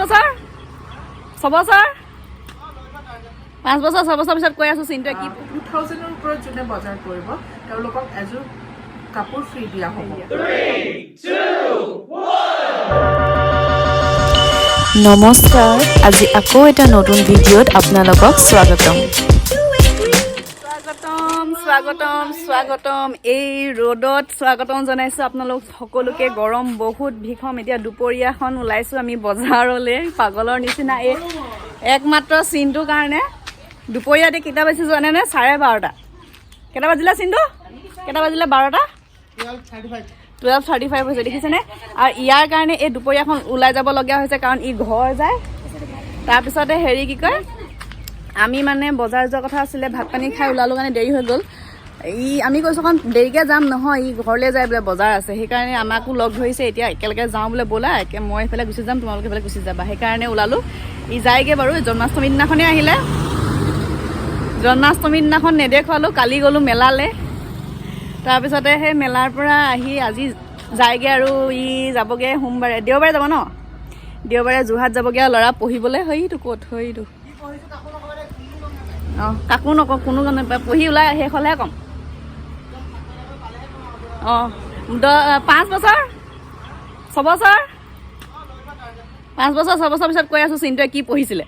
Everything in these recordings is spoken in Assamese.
বছৰ 6 বছৰ 5 বছৰ 6 বছৰ পিছত কৈ আছো চিন্তা কি 2000 ৰ ওপৰত যোনে বজাৰ কৰিব তেওঁলোকক এযোৰ কাপোৰ ফ্ৰী দিয়া হ'ব 3, 2, 1 নমস্কাৰ আজি আকৌ এটা নতুন ভিডিঅ'ত আপোনালোকক স্বাগতম এই ৰ'দত স্বাগতম জনাইছো আপোনালোক সকলোকে গৰম বহুত ভীষণ এতিয়া দুপৰীয়াখন ওলাইছো আমি বজাৰলৈ পাগলৰ নিচিনা এই একমাত্ৰ চিনটোৰ কাৰণে দুপৰীয়াতে কেইটা বাজিছে জানে নে 12:30 কেইটা বাজিলে চিনটো কেইটা বাজিলে 12টা 12:35 হৈছে দেখিছেনে আৰু ইয়াৰ কাৰণে এই দুপৰীয়াখন ওলাই যাব লগা হৈছে কাৰণ ই ঘৰ যায় তাৰপিছতে হেৰি কি কয় আমি মানে বজাৰ যোৱাৰ কথা আছিলে ভাত পানী খাই ওলালো কাৰণে দেৰি হৈ গ'ল আমি কৈছোঁ কাৰণ দেৰিকৈ যাম নহয় ই ঘৰলৈ যায় বোলে বজাৰ আছে সেইকাৰণে আমাকো লগ ধৰিছে এতিয়া একেলগে যাওঁ বোলে ব'লা মই এইফালে গুচি যাম তোমালোকে এইফালে গুচি যাবা সেইকাৰণে ওলালোঁ ই যায়গৈ বাৰু জন্মাষ্টমীৰ দিনাখনেই আহিলে জন্মাষ্টমীৰ দিনাখন নেদেখুৱালোঁ কালি গ'লোঁ মেলালৈ তাৰপিছতে সেই মেলাৰ পৰা আহি আজি যায়গৈ আৰু ই যাবগৈ সোমবাৰে দেওবাৰে যাব ন দেওবাৰে যোৰহাট যাবগৈ আৰু ল'ৰা পঢ়িবলৈ সেইটো ক'ত সেইটো অঁ কাকো নকওঁ কোনো পঢ়ি ওলাই শেষ হ'লেহে ক'ম অঁ 5 বছৰ 6 বছৰ 5 বছৰ 6 বছৰ পিছত কৈ আছোঁ চিন্তুৱে কি পঢ়িছিলে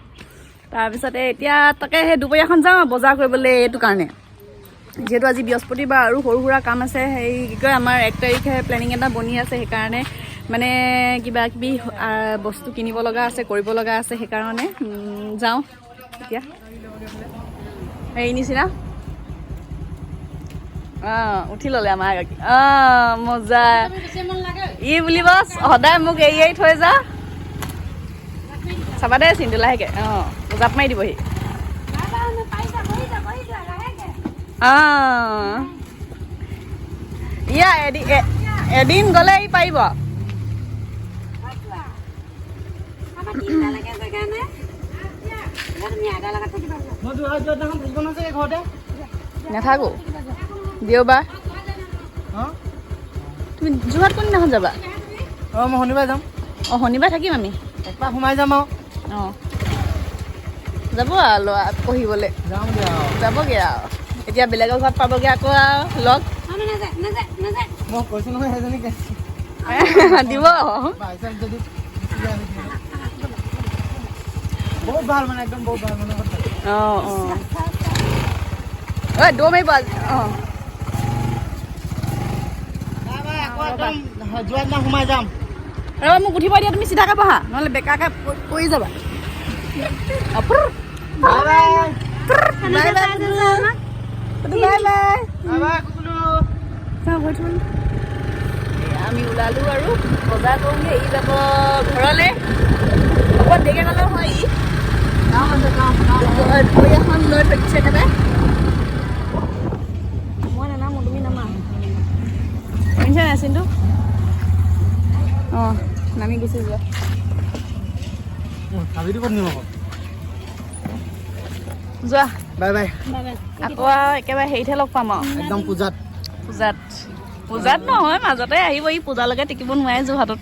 তাৰপিছতে এতিয়া তাকে সেই দুপৰীয়াখন যাওঁ বজাৰ কৰিবলৈ এইটো কাৰণে যিহেতু আজি বৃহস্পতিবাৰ আৰু সৰু সুৰা কাম আছে সেই কি কয় আমাৰ 1 তাৰিখে প্লেনিং এটা বনি আছে সেইকাৰণে মানে কিবা কিবি বস্তু কিনিব লগা আছে কৰিব লগা আছে সেইকাৰণে যাওঁ এতিয়া এই নিচিনা উঠি ল'লে আমাৰ এগৰাকী মজা ই বুলিব সদায় মোক এৰি থৈ যা চাবা দে চিন্তু লাহেকৈ জাপ মাৰি দিবহি ইয়া এদিন গ'লে ই পাৰিব নাথাকো দেওবাৰ তুমি যোৰহাট কোনদিনাখন যাবা মই শনিবাৰ যাম শনিবাৰ থাকিম আমি একপাক সোমাই যাম আৰু যাব আৰু ল'ৰা পঢ়িবলৈ যাবগৈ আৰু এতিয়া বেলেগৰ ঘৰত পাবগৈ আকৌ আৰু লগ মই কৈছোঁ নহয় সেইজনীকে দিব যদি বহুত ভাল মানে একদম বহুত ভাল মানে ঐ দৌৰ মাৰিব যোৱা দিনা সোমাই যাম ৰ'বা মোক উঠিব দিয়া তুমি চিধাকৈ বহা নহ'লে বেকাকৈ পৰি যাবা আমি ওলালোঁ আৰু বজাৰ কৰোঁগৈ ই যাব ঘৰলৈ অকণমান দেৰিকৈ গ'লেও হয় ই দুপৰীয়াখন লৈ থৈ দিছে একেবাৰে মই নানামো তুমি নামা শুনিছা নাই চিন্তু অঁ নামি গুচি যোৱা যোৱা বাই বাই আকৌ একেবাৰে হেৰিতহে লগ পাম আৰু একদম পূজাত নহয় মাজতে আহিব ই পূজালৈকে টিকিব নোৱাৰে যোৰহাটত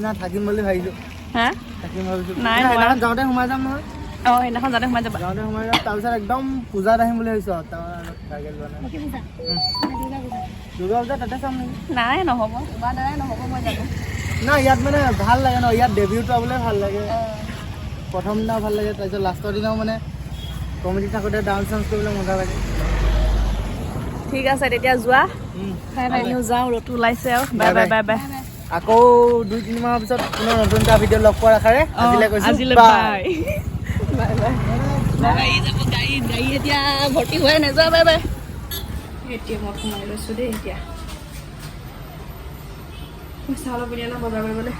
না থাকিম বুলি ভাবিছোঁ হা থাকিম ভাবিছোঁ নাই সেইদিনাখন যাওঁতে সোমাই যাম নহয় অঁ সেইদিনাখন যাতে সোমাই যাবা যাওঁতে সোমাই যাম তাৰপিছত একদম পূজাত আহিম বুলি ভাবিছোঁ আৰু দুৰ্গা পূজা তাতে চাম নেকি নাই নহ'ব তোমাৰ দ্বাৰাই নহ'ব মই জানো না ইয়াত মানে ভাল লাগে ন ইয়াত ডেবিউট পাবলৈ ভাল লাগে প্ৰথম দিনাও ভাল লাগে তাৰপিছত লাষ্টৰ দিনাও মানে কমেডি থাকোঁতে ডান্স চান্স কৰিবলৈ মজা লাগে ঠিক আছে তেতিয়া যোৱা আমিও যাওঁ ৰ'দটো ওলাইছে আৰু বাই বাই বাই বাই আকৌ 2-3 মাহৰ পিছত পুনৰ নতুন এটা ভিডিঅ' লগ পোৱাৰ আশাৰে আজিলৈ বাই বাই বাই যাব গাড়ী এতিয়া ভৰ্তি হৈ নাযাওঁ বাই বাই এতিয়া মই সোমাই লৈছোঁ দেই এতিয়া পইচা অলপ উলিয়াই লওঁ বজাৰ কৰিবলৈ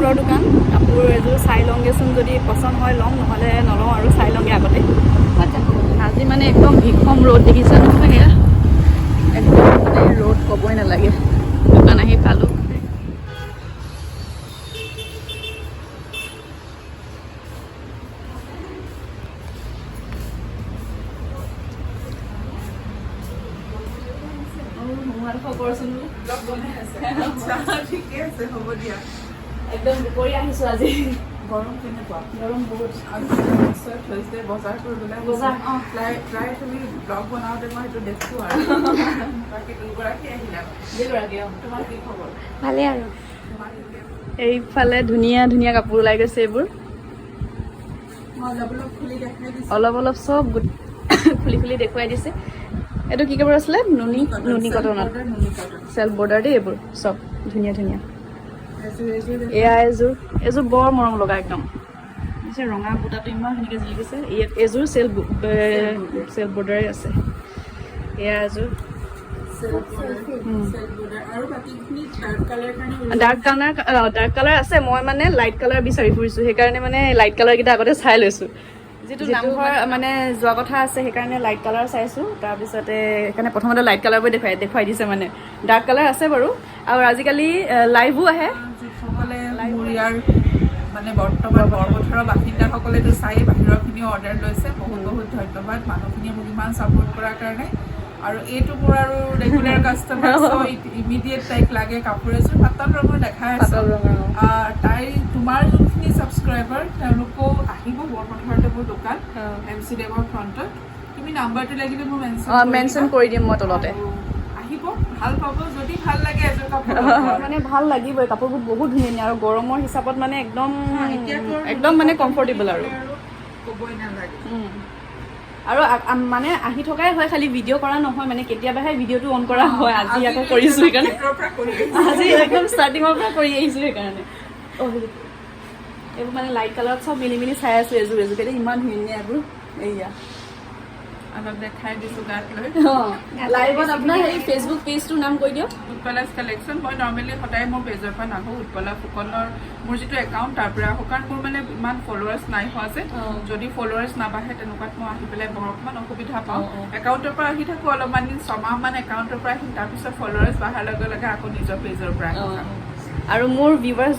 কাপোৰৰ দোকান। কাপোৰ এযোৰ চাই লওঁগেচোন, যদি পচন্দ হয় ল'ম, নহ'লে নলওঁ আৰু চাই লওঁগৈ আগতে। আজি মানে একদম ভীষণ ৰ'দ দেখিছে নহয়, সেয়া একদম মানে ৰ'দ ক'বই নালাগে। দোকান আহি পালোঁ। একদম দুপৰীয়া আহিছোঁ আজি। গৰম কেনেকুৱা? গৰম বহুত। আজি নিশ্চয় থাৰ্চডে বজাৰ কৰিবলৈ বজাৰ, প্ৰায় তুমি ব্লগ বনাওঁতে মই সেইটো দেখোঁ আৰু বাকী দুগৰাকী আহিলা। তোমাৰ কি খবৰ? ভালেই আৰু এইফালে ধুনীয়া ধুনীয়া কাপোৰ ওলাই গৈছে। এইবোৰ মই অলপ অলপ খুলি দেখাই দিছোঁ। অলপ অলপ চব খুলি খুলি দেখুৱাই দিছে। এইটো কি কাপোৰ আছিলে? নুনি কটনত, চেল্ফ বৰ্ডাৰ দেই। এইবোৰ চব ধুনীয়া ধুনীয়া। এয়া এযোৰ বৰ মৰম লগা একদম। ৰঙা বুটাটো ইমান ধুনীয়াকৈ জিলিকিছে। এযোৰ চেল্ফ বৰ্ডাৰে আছে। এয়া এযোৰ ডাৰ্ক কালাৰ আছে। মই মানে লাইট কালাৰ বিচাৰি ফুৰিছোঁ, সেইকাৰণে মানে লাইট কালাৰকেইটা আগতে চাই লৈছোঁ। যিটো নামঘৰ মানে যোৱা কথা আছে, সেইকাৰণে লাইট কালাৰ চাইছোঁ। তাৰপিছতে সেইকাৰণে প্ৰথমতে লাইট কালাৰবোৰ দেখুৱাই দিছে। মানে ডাৰ্ক কালাৰ আছে বাৰু। আৰু আজিকালি লাইভো আহে। যিসকলে মোৰ ইয়াৰ মানে বৰ্তমান বৰপথাৰৰ বাসিন্দাসকলেতো চাই বাহিৰৰখিনিও অৰ্ডাৰ লৈছে। বহুত বহুত ধন্যবাদ মানুহখিনিয়ে মোক ইমান ছাপোৰ্ট কৰাৰ কাৰণে। আৰু এইটো মোৰ আৰু ৰেগুলাৰ কাষ্টমাৰ, ইমিডিয়েট তাইক লাগে কাপোৰ এযোৰ পাতল ৰঙৰ দেখাই আছোঁ। তোমাৰ যোনখিনি ছাবস্ক্ৰাইবাৰ তেওঁলোকেও আহিব বৰপথাৰতে মোৰ দোকান MC দেৱৰ ফ্ৰণ্টত। তুমি নাম্বাৰটো লাগিলে মোৰ মেনশ্যন কৰি দিম মই তলতে। আহিব, ভাল পাব। যদি ভাল লাগে এযোৰ কাপোৰ মানে ভাল লাগিবই। কাপোৰবোৰ বহুত ধুনীয়া আৰু গৰমৰ হিচাপত মানে একদম মানে কমফৰ্টেবল আৰু ক'বই নালাগে। আৰু মানে আহি থকাই হয়, খালি ভিডিঅ' কৰা নহয়। মানে কেতিয়াবাহে ভিডিঅ'টো অন কৰা হয়। আজি আকৌ কৰিছোঁ, সেইকাৰণে আজি একদম ষ্টাৰ্টিঙৰ পৰা কৰি আহিছোঁ সেইকাৰণে। এইবোৰ মানে লাইট কালাৰত চব মিলি মিলি চাই আছোঁ। এযোৰ ইমান ধুনীয়া এইবোৰ। এয়া অলপ দেখাই দিছোঁ গাত লৈ। লাইভত আপোনাৰ সেই ফেচবুক পেজটোৰ নাম কৈ দিয়ক। উৎপলাছ কালেকশ্যন। মই নৰ্মেলি সদায় মোৰ পেজৰ পৰা নাহোঁ। উৎপলা ফুকনৰ মোৰ যিটো একাউণ্ট তাৰ পৰা আহোঁ, কাৰণ মোৰ মানে ইমান ফলোৱাৰ্ছ নাই হোৱা যে। যদি ফলোৱাৰ্ছ নাবাঢ়ে তেনেকুৱাত মই আহি পেলাই অকণমান অসুবিধা পাওঁ। একাউণ্টৰ পৰা আহি থাকোঁ অলপমান দিন, ছমাহমান একাউণ্টৰ পৰা আহিম। তাৰপিছত ফলোৱাৰ্ছ বঢ়াৰ লগে লগে আকৌ নিজৰ পেজৰ পৰা আহিম। আৰু মোৰ ভিউৱাৰ্ছ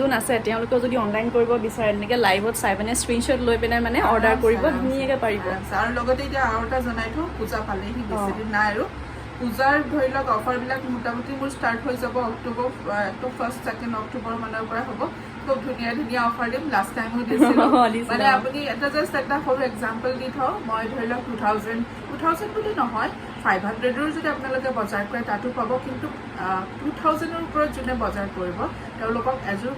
যোন আছে, তেওঁলোকেও যদি অনলাইন কৰিব বিচাৰে, এনেকৈ লাইভত চাই পিনে স্ক্ৰীনশ্বট লৈ পিনে মানে অৰ্ডাৰ কৰিব ধুনীয়াকৈ পাৰিব। আৰু লগতে এতিয়া আৰু এটা জনাই থওঁ, পূজা পালেহি, বেছিদিন নাই আৰু। পূজাৰ ধৰি লওক অফাৰবিলাক মোটামুটি মোৰ ষ্টাৰ্ট হৈ যাব অক্টোবৰ 1st 2nd অক্টোবৰ মানৰ পৰা হ'ব। খুব ধুনীয়া ধুনীয়া অফাৰ দিম। লাষ্ট টাইমো দিছিলোঁ। মানে আপুনি এটা সৰু এক্সাম্পল দি থওঁ। মই ধৰি লওক 2000 বুলি নহয়, 500ৰো যদি আপোনালোকে বজাৰ কৰে তাতো পাব। কিন্তু 2000ৰ ওপৰত যোনে বজাৰ কৰিব তেওঁলোকক এযোৰ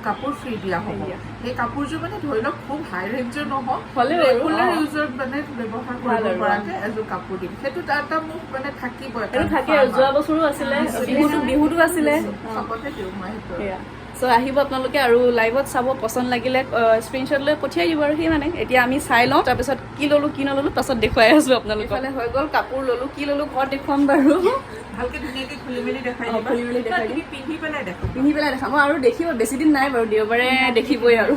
কাপোৰ ফ্ৰী দিয়া হ'ব। সেই কাপোৰযোৰ মানে ধৰি লওক খুব হাই ৰেঞ্জৰ নহওক, ৰেগুলাৰ ইউজত মানে ব্যৱহাৰ কৰিব পৰাকৈ এযোৰ কাপোৰ দিম। সেইটো এটা মোক মানে থাকিব। যোৱা বছৰো আছিলে, বিহুতো আছিলে, চবতে দিওঁ মই সেইটো। চ' আহিব আপোনালোকে আৰু লাইভত চাব। পচন্দ লাগিলে স্ক্ৰীনশ্বট লৈ পঠিয়াই দিব। আৰু সেই মানে এতিয়া আমি চাই লওঁ, তাৰপিছত কি ল'লোঁ কি নল'লোঁ পাছত দেখুৱাই আছোঁ আপোনালোকক। হৈ গ'ল কাপোৰ ল'লোঁ, কি ল'লোঁ ঘৰত দেখুৱাম বাৰু। ভালকৈ ধুনীয়াকৈ খুলি মেলি দেখাই দিম। পিন্ধি পেলাই দেখাম। মই আৰু দেখিব বেছিদিন নাই বাৰু, দেওবাৰে দেখিবই আৰু।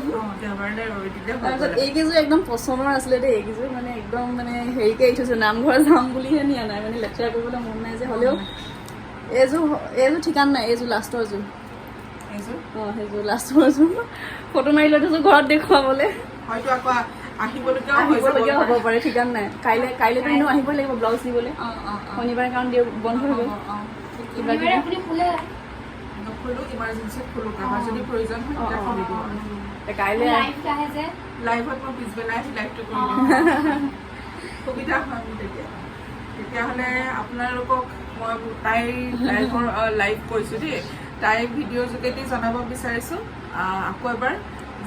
তাৰপিছত এইকেইযোৰ একদম পচন্দৰ আছিলে দেই। এইকেইযোৰ মানে একদম মানে হেৰিকৈ এৰি থৈছোঁ, নামঘৰ যাম বুলিহে নিয়া নাই, মানে লেকচাৰ কৰিবলৈ মন নাই যে। হ'লেও এইযোৰ ঠিকান নাই। এইযোৰ লাষ্টৰ যোৰ। সেইযোৰ লাষ্টৰ যোৰ ফটো মাৰি লৈ থৈছোঁ ঘৰত দেখুৱাবলৈ। হয়তো আকৌ আহিবলগীয়া হ'ব পাৰে, ঠিকান নাই। কাইলৈতো এনেও আহিবই লাগিব ব্লাউজ দিবলৈ। শনিবাৰে কাৰণ বন্ধ হৈ গ'ল। ইমাৰ্জেঞ্চিত খোলোঁ, কাৰোবাৰ যদি প্ৰয়োজন হয় তেতিয়া খুলি দিওঁ। কাইলৈ লাইভত মই পিছবেলা আহি লাইভটো কৰি দিওঁ। সুবিধা হয় মোৰ তেতিয়াহ'লে আপোনালোকক মই তাইৰ লাইভ কৈছোঁ দেই। তাই ভিডিঅ' যোগেদি জনাব বিচাৰিছোঁ আকৌ এবাৰ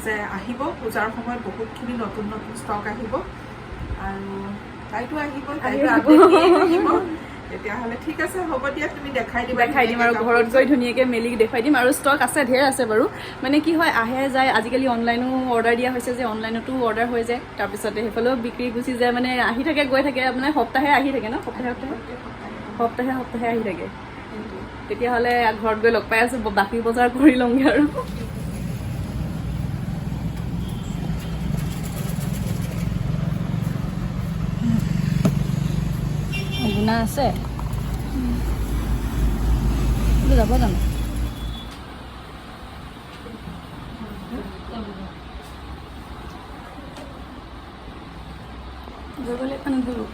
যে আহিব পূজাৰ সময়ত বহুতখিনি নতুন নতুন ষ্টক আহিব। আৰু তাইতো আহিব, তাইতো আপডেট দিয়ে থাকিব। তেতিয়াহ'লে ঠিক আছে, হ'ব দিয়া। তুমি দেখাই দিম আৰু ঘৰত গৈ ধুনীয়াকৈ মেলি দেখুৱাই দিম। আৰু ষ্টক আছে, ঢেৰ আছে বাৰু। মানে কি হয়, আহে যায়। আজিকালি অনলাইনো অৰ্ডাৰ দিয়া হৈছে যে, অনলাইনতো অৰ্ডাৰ হৈ যায়। তাৰপিছতে সেইফালেও বিক্ৰী গুচি যায়। মানে আহি থাকে গৈ থাকে, মানে সপ্তাহে আহি থাকে ন, সপ্তাহে আহি থাকে। তেতিয়াহ'লে ঘৰত গৈ লগ পাই আছোঁ, বাকী বজাৰ কৰি লওঁগৈ আৰু। ধূনা আছে যাব জানো গ'লে মানে গ'লো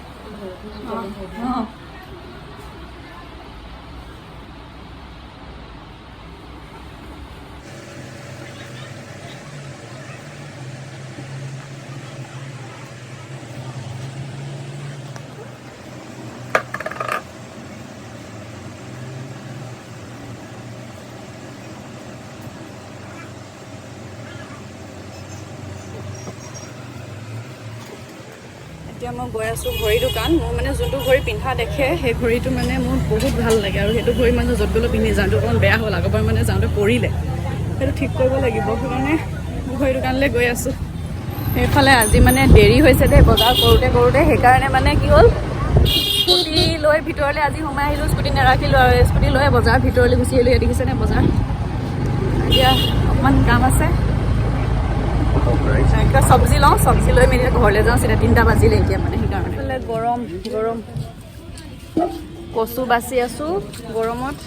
এতিয়া মই গৈ আছোঁ ঘড়ী দোকান মোৰ মানে যোনটো ঘড়ী পিন্ধা দেখে সেই ঘড়ীটো মানে মোৰ বহুত ভাল লাগে আৰু সেইটো ঘড়ী মানে য'ত গ'লেও পিন্ধি যাওঁতে অকণমান বেয়া হ'ল আগৰবাৰ মানে যাওঁতে পৰিলে সেইটো ঠিক কৰিব লাগিব সেইকাৰণে ঘড়ী দোকানলৈ গৈ আছোঁ সেইফালে আজি মানে দেৰি হৈছে দেই বজাৰ কৰোঁতে কৰোঁতে সেইকাৰণে মানে কি হ'ল স্কুটি লৈ ভিতৰলৈ আজি সোমাই আহিলোঁ স্কুটি নাৰাখিলোঁ আৰু স্কুটি লৈ বজাৰ ভিতৰলৈ গুচি আহিলোঁ দেখিছেনে বজাৰ এতিয়া অকণমান কাম আছে চব্জি লওঁ চব্জি লৈ মেলি ঘৰলৈ যাওঁ চিধা 3টা বাজিলে এতিয়া মানে সেইকাৰণে গৰম গৰম কচু বাচি আছোঁ গৰমত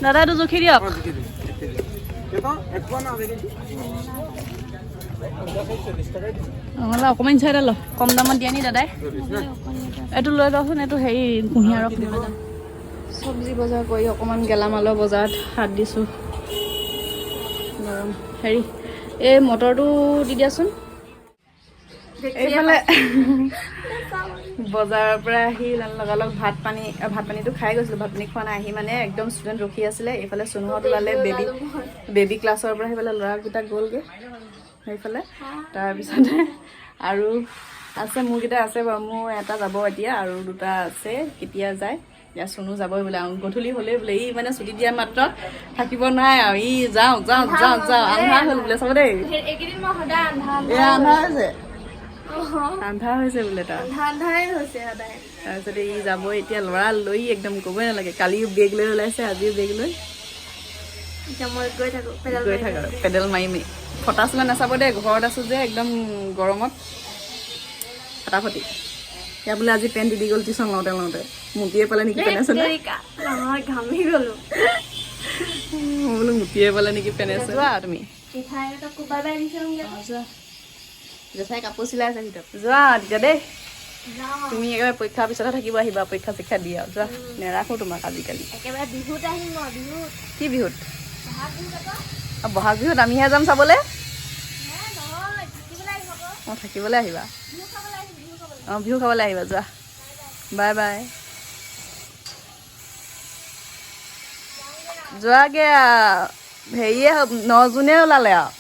দাদা এইটো জুখি দিয়ক নহ'লে অকণমান চাই ল কম দামত দিয়া নি দাদাই এইটো লৈ লওকচোন এইটো হেৰি কুঁহিয়াৰ ৰস লৈ যাম চব্জি বজাৰ কৰি অকণমান গেলামালৰ বজাৰত হাত দিছোঁ গৰম হেৰি এই মটৰটো দি দিয়াচোন এইফালে বজাৰৰ পৰা আহি লগালগ ভাত পানীটো খাই গৈছিলোঁ ভাত পানী খোৱা নাই আহি মানে একদম ষ্টুডেণ্ট ৰখি আছিলে এইফালে চুনুহঁত ওলালে বেবী ক্লাছৰ পৰা সেইফালে ল'ৰাকেইটা গ'লগৈ সেইফালে তাৰপিছতে আৰু আছে মোৰকেইটা আছে বাৰু মোৰ এটা যাব এতিয়া আৰু 2টা আছে কেতিয়া যায় এতিয়া চুনু যাবই বোলে আৰু গধূলি হ'লেই বোলে ই মানে ছুটি দিয়া মাত্ৰ থাকিব নাই আৰু ই যাওঁ আন্ধাৰ হ'ল বোলে চাব দেই আন্ধাৰ হৈছে বোলে তাৰপিছতে ই যাব এতিয়া ল'ৰা লৈ একদম ক'বই নালাগে কালিও বেগ লৈ ওলাইছে আজিও বেগ লৈ গৈ থাক আৰু পেডেল মাৰি ফটা চলা নাচাব দেই ঘৰত আছোঁ যে একদম গৰমত ফটাফটি ইয়াৰ বোলে আজি পেণ্ট দি গ'ল টিউশ্যন লওঁতে মুটিয়ে পালে নেকি পেন আছে ঘামি গ'লো বোলো মুটিয়ে পালে নেকি পেন আছে যোৱা তুমি জেঠাই কাপোৰ চিলাই আছে ভিতৰত যোৱা তেতিয়া দেই তুমি একেবাৰে পৰীক্ষাৰ পিছতহে থাকিব আহিবা পৰীক্ষা চীক্ষা দি আৰু যোৱা নেৰাখোঁ তোমাক আজিকালি কি বিহুত বহাগ বিহুত আমিহে যাম চাবলৈ অঁ থাকিবলৈ আহিবা অঁ বিহু খাবলৈ আহিবা যোৱা বাই বাই যোৱাগৈ হেৰিয়ে 9 জুনে ওলালে আৰু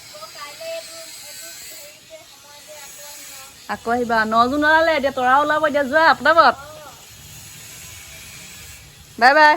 আকৌ আহিবা 9 জুন ওলালে এতিয়া তৰা ওলাব এতিয়া যোৱা পটাপট বাই বাই